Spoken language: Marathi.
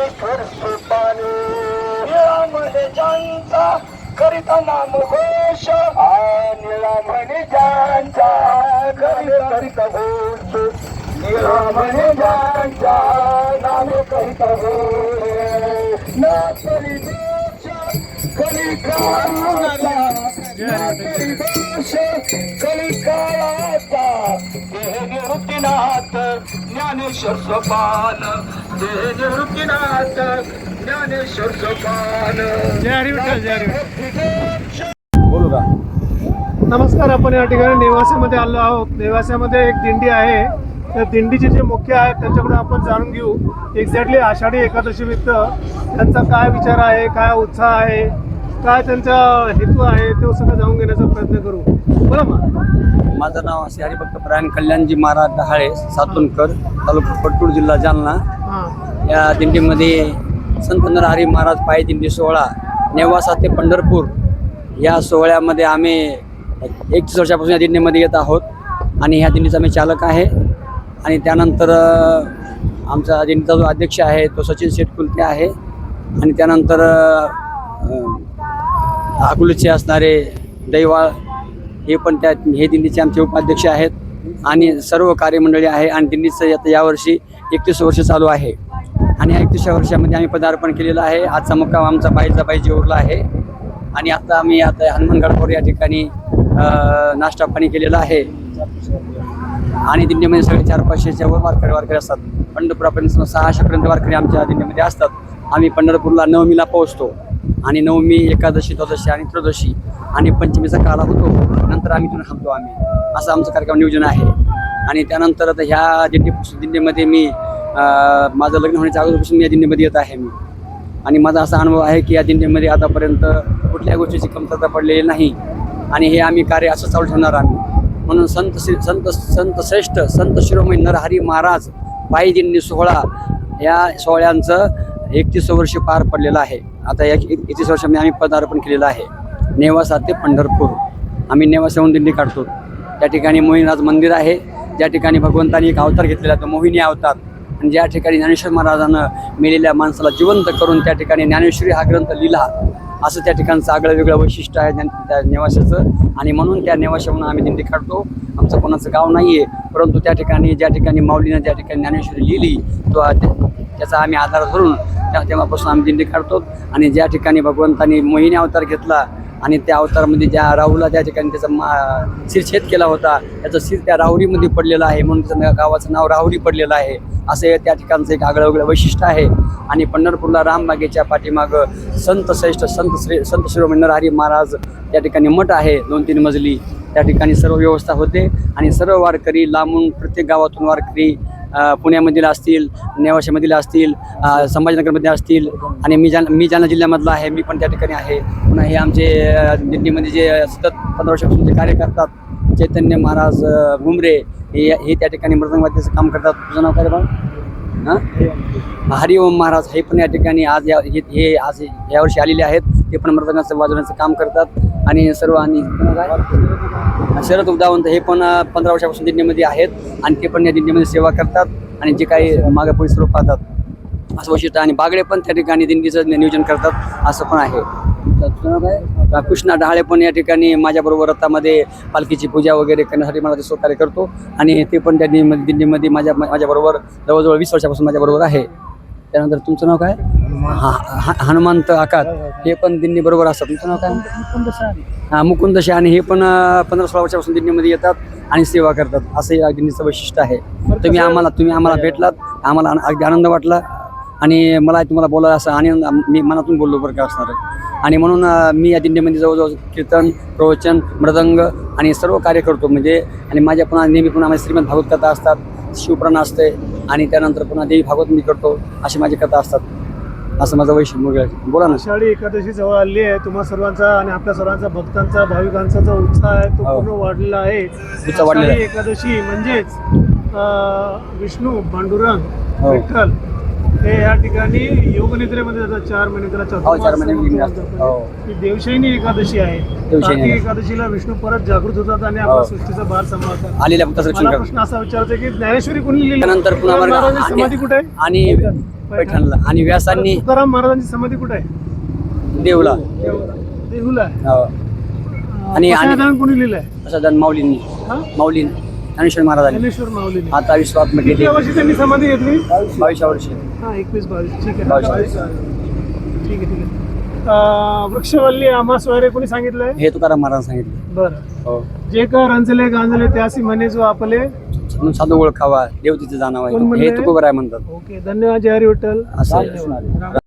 ज्ञानेश्वर सुपाने निळा म्हणे ज्यांचा करिता नाम घोष निळा म्हणे ज्यांचा करिता घोष निळा म्हणे ज्यांचा नाम करिता घोष ना तरी दोष कलिकाळाचा ना तरी दोष कलिकाळाचा देह निवृत्तीनाथ ज्ञानेश्वर सोपान देह निवृत्तीनाथ ज्ञानेश्वर सोपान. बोलू का? नमस्कार. आपण या ठिकाणी नेवासामध्ये आलो आहोत. नेवासामध्ये एक दिंडी आहे. त्या दिंडीचे जे मुख्य आहेत त्यांच्याकडून आपण जाणून घेऊ एक्झॅक्टली आषाढी एकादशीनिमित्त त्यांचा काय विचार आहे, काय उत्साह आहे, काय त्यांचा हेतू आहे, ते सगळं जाणून घेण्याचा प्रयत्न करू. बोला मग. माझं नाव श्री हरिभक्त परायण कल्याणजी महाराज डहाळे, सातोनकर, तालुका पट्टूर, जिल्हा जालना. हां. या दिंडीमध्ये संत नरहरी महाराज पायी दिंडी सोहळा नेवासा ते पंढरपूर या सोहळ्यामध्ये आम्ही 31 वर्षापासून या दिंडीमध्ये येत आहोत आणि ह्या दिंडीचा मी चालक आहे. आणि त्यानंतर आमचा दिंडीचा जो अध्यक्ष आहे तो सचिन शेटकुलते आहे. आणि त्यानंतर अकोल्याचे असणारे दैवाळ हे पण हे दिंडीचे आमचे उपाध्यक्ष आहेत. आणि सर्व कार्यमंडळी आहे. आणि दिंडीचं यावर्षी 31 वर्ष चालू आहे. आणि 31व्या वर्षामध्ये आम्ही पदार्पण केलेलं आहे. आजचा मुक्काम आमचा बाईजाबाई जेऊरला आहे. आणि आता आम्ही हनुमानगडावर या ठिकाणी नाश्ता पाणी केलेला आहे. आणि दिंडीमध्ये सगळे 400-500च्या वर वारकरी असतात. पंढरपुरापर्यंत 600पर्यंत वारकरी आमच्या दिंडीमध्ये असतात. आम्ही पंढरपूरला नवमीला पोहोचतो. आणि नवमी, एकादशी, द्वादशी आणि त्रयोदशी आणि पंचमीचा काला होतो. नंतर आम्ही तिथून थांबतो. असं आमचं कार्यक्रम नियोजन आहे. आणि त्यानंतर आता ह्या दिंडीमध्ये मी माझं लग्न होण्याच्या अगोदरपासून या दिंडीमध्ये येत आहे मी. आणि माझा असा अनुभव आहे की या दिंडीमध्ये आतापर्यंत कुठल्या गोष्टीची कमतरता पडलेली नाही. आणि हे आम्ही कार्य असं चालू ठेवणार आम्ही. म्हणून संत श्रेष्ठ संत शिरोमणी नरहरी महाराज पायी दिंडी सोहळा या सोहळ्यांचं 31 वर्ष पार पडलेलं आहे. आता या 31 वर्षामध्ये आम्ही पदार्पण केलेलं आहे. नेवासा ते पंढरपूर आम्ही नेवासाहून दिंडी काढतो. त्या ठिकाणी मोहिनीराज मंदिर आहे, ज्या ठिकाणी भगवंतांनी एक अवतार घेतलेला तो मोहिनी अवतार. आणि ज्या ठिकाणी ज्ञानेश्वर महाराजांनं मेलेल्या माणसाला जिवंत करून त्या ठिकाणी ज्ञानेश्वरी हा ग्रंथ लिहिला, असं त्या ठिकाणचं आगळं वेगळं वैशिष्ट्य आहे त्या नेवाशाचं. आणि म्हणून त्या नेवाशाहून आम्ही दिंडी काढतो. आमचं कोणाचं गाव नाही आहे, परंतु त्या ठिकाणी ज्या ठिकाणी माऊलीनं ज्या ठिकाणी ज्ञानेश्वरी लिहिली त्याचा आम्ही आधार धरून तेव्हापासून आम्ही दिंडी काढतो. आणि ज्या ठिकाणी भगवंतांनी मोहिनी अवतार घेतला आणि त्या अवतारामध्ये ज्या राहूला त्या ठिकाणी त्याचा शिरछेद केला होता, त्याचं शिर त्या राहुरीमध्ये पडलेलं आहे. म्हणून त्याचं गावाचं नाव राहुरी पडलेलं आहे. असं त्या ठिकाणचं एक आगळं वेगळं वैशिष्ट्य आहे. आणि पंढरपूरला रामबागेच्या पाठीमागं संत श्रेष्ठ संत शिरोमणी नरहरी महाराज त्या ठिकाणी मठ आहे 2-3 मजली. त्या ठिकाणी सर्व व्यवस्था होते. आणि सर्व वारकरी लांबून प्रत्येक गावातून वारकरी पुण्यामधील असतील, नेवाशामधील असतील, संभाजीनगरमध्ये असतील. आणि मी जालना जिल्ह्यामधला आहे, मी पण त्या ठिकाणी आहे. पुन्हा हे आमचे दिंडीमध्ये जे सतत 15 वर्षापासून जे कार्य करतात, चैतन्य महाराज घुमरे हे त्या ठिकाणी मृदंगवाद्याचं काम करतात. तुझं नाव काय बा? हरिओम महाराज हे पण या ठिकाणी आज यावर्षी आलेले आहेत. ते पण मृदंगाचं वाजवण्याचं काम करतात. आणि सर्व आणि शरद उदावंत हे पण 15 वर्षापासून दिंडीमध्ये आहेत. आणि ते पण या दिंडीमध्ये सेवा करतात. आणि जे काही मागे पुढे स्वरूप पाहतात असं वैशिष्ट्य. आणि बागडे पण त्या ठिकाणी दिंडीचं नियोजन करतात, असं पण आहे. कृष्णा डहाळे पण या ठिकाणी माझ्याबरोबर रथामध्ये पालखीची पूजा वगैरे करण्यासाठी मला ते सहकार्य करतो. आणि ते पण त्या दिंडीमध्ये माझ्याबरोबर जवळजवळ 20 वर्षापासून माझ्याबरोबर आहे. त्यानंतर तुमचं नाव काय? हनुमंत आकात हे पण दिंडी बरोबर असतात. तुमचं नाव काय? मुकुंद शहाणे हे पण 15-16 वर्षापासून दिंडीमध्ये येतात आणि सेवा करतात. असं या दिंडीचं वैशिष्ट्य आहे. तुम्ही आम्हाला भेटलात, आम्हाला अगदी आनंद वाटला. आणि मला तुम्हाला बोलायला असं आनंद मी मनातून बोललो बरं का असणार आहे. आणि म्हणून मी या दिंडीमध्ये जवळजवळ कीर्तन, प्रवचन, मृदंग आणि सर्व कार्य करतो. म्हणजे आणि माझ्या पुन्हा नेहमी पुन्हा माझ्या श्रीमद भागवत कथा असतात, शिवपुराण असते. आणि त्यानंतर पुन्हा देवी भागवत मी करतो. अशी माझी कथा असतात. असं माझं वैशिष्ट्य. बोला ना. आषाढी एकादशी जवळ आली आहे. तुम्हा सर्वांचा आणि आपल्या सर्वांचा भक्तांचा, भाविकांचा जो उत्साह आहे तो पूर्ण वाढलेला आहे. आषाढी एकादशी म्हणजेच विष्णू, पांडुरंग, विठ्ठल ते या ठिकाणी योगनिद्रेमध्ये जातात 4 महिने, त्याला हो, 4 महिने चातुर्मास योगनिद्रा असते. हो. ही देवशयनी एकादशी आहे. देवशयनी कार्तिक आहे. एकादशीला विष्णू परत जागृत होतात आणि आपल्या सृष्टीचा भार सांभाळतात. आलेल्या भक्ताचं रक्षण मला करतो. प्रश्न असा विचारायचा की ज्ञानेश्वरी कोणी लिहिली? त्यानंतर पुन्हा तुकाराम वर्ग महाराजांची समाधी कुठे आहे? आणि पैठणला आणि व्यासांनी तुकाराम महाराजांची समाधी कुठे आहे? देवला. देहूला आहे. हो. आणि पश्चातान कोणी लिहिलंय? असं माऊलींनी हा? माऊलींनी ज्ञानेश्वर महाराजांनी ज्ञानेश्वर माऊलीने. आता विश्वात किती गेले वर्षी त्यांनी समाधी घेतली? 22 वर्षी. हा, 21-22. ठीक आहे. 22. ठीक आहे, ठीक आहे. वृक्षवल्ली आम्हास वगैरे कोणी सांगितलंय? हे तुकाराम महाराज सांगितले. बरं. हो. जे का रंजले गांजले त्यासी म्हणे जो आपले. म्हणून साधू ओळखावा, देव तिथे जाणावा, कोण म्हणले? हे तुकोबर आहे म्हणतात. ओके, धन्यवाद. जय हरी विठ्ठल. असं